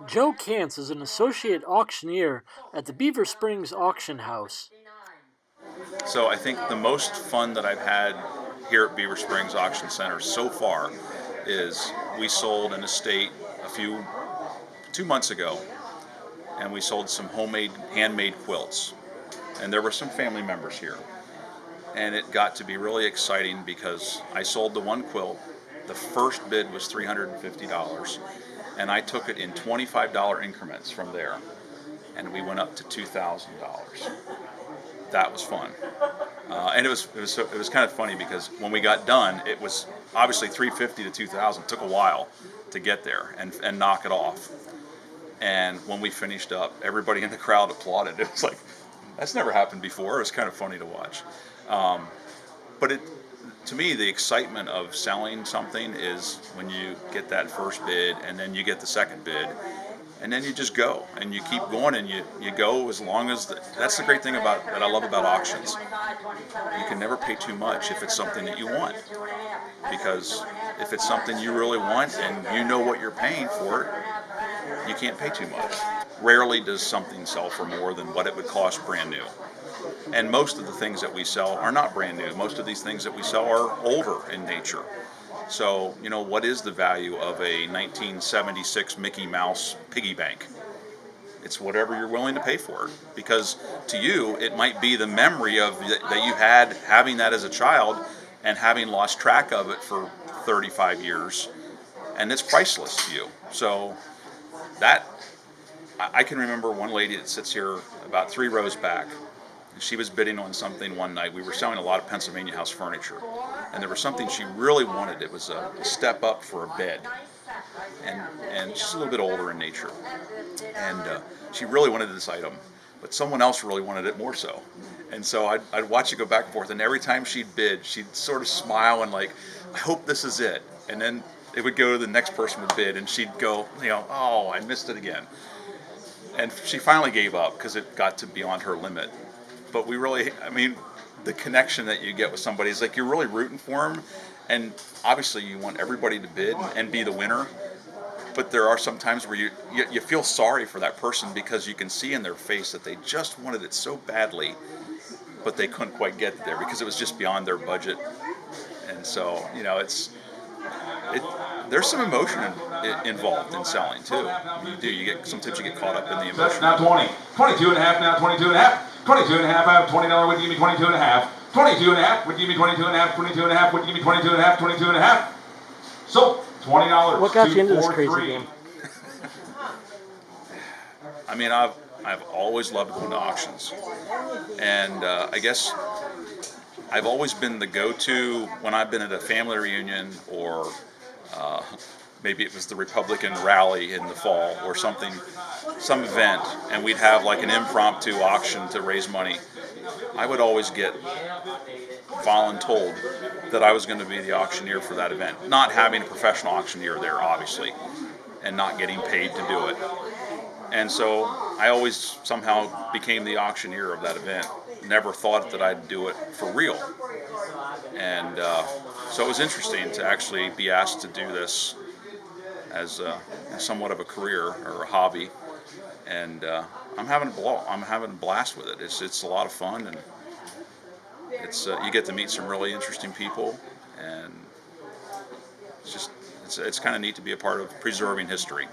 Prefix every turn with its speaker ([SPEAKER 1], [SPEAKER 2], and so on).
[SPEAKER 1] Joe Kantz is an associate auctioneer at the Beaver Springs Auction House.
[SPEAKER 2] So I think the most fun that I've had here at Beaver Springs Auction Center so far is we sold an estate 2 months ago, and we sold some handmade quilts. And there were some family members here. And it got to be really exciting because I sold the one quilt. The first bid was $350, and I took it in $25 increments from there, and we went up to $2,000. That was fun. And it was kind of funny because when we got done, it was obviously 350 to 2,000. It took a while to get there and knock it off. And when we finished up, everybody in the crowd applauded. It was like, that's never happened before. It was kind of funny to watch. But to me, the excitement of selling something is when you get that first bid and then you get the second bid. And then you just go and you keep going and you go as long as that's the great thing that I love about auctions. You can never pay too much if it's something that you want, because if it's something you really want and you know what you're paying for it, you can't pay too much. Rarely does something sell for more than what it would cost brand new. And most of the things that we sell are not brand new. Most of these things that we sell are older in nature. So, what is the value of a 1976 Mickey Mouse piggy bank? It's whatever you're willing to pay for it. Because to you, it might be the memory that you had having that as a child and having lost track of it for 35 years. And it's priceless to you. So that, I can remember one lady that sits here about 3 rows back. She was bidding on something one night. We were selling a lot of Pennsylvania House furniture, and there was something she really wanted. It was a step up for a bed, and she's a little bit older in nature, and she really wanted this item, but someone else really wanted it more so. And so I'd watch it go back and forth, and every time she'd bid, she'd sort of smile and like, I hope this is it. And then it would go to the next person would bid, and she'd go, oh, I missed it again. And she finally gave up because it got to beyond her limit. But the connection that you get with somebody is like you're really rooting for them, and obviously you want everybody to bid and be the winner. But there are some times where you feel sorry for that person because you can see in their face that they just wanted it so badly, but they couldn't quite get there because it was just beyond their budget. And so there's some emotion involved in selling too. Sometimes you get caught up in the emotion.
[SPEAKER 3] Now 20, 22 and a half, now 22 and a half. 22 and a half, I have $20 would give me 22 and a half. 22 and a half would give me 22 and a half. 22 and a half would give me 22 and a half. 22 and a half. So $20.
[SPEAKER 1] What got you into this crazy game?
[SPEAKER 2] I've always loved going to auctions, and I guess I've always been the go-to when I've been at a family reunion or maybe it was the Republican rally in the fall or some event, and we'd have like an impromptu auction to raise money. I would always get voluntold that I was going to be the auctioneer for that event, not having a professional auctioneer there, obviously, and not getting paid to do it. And so I always somehow became the auctioneer of that event. Never thought that I'd do it for real. And so it was interesting to actually be asked to do this as somewhat of a career or a hobby, and I'm having a blast with it. It's a lot of fun, and you get to meet some really interesting people, and it's kind of neat to be a part of preserving history.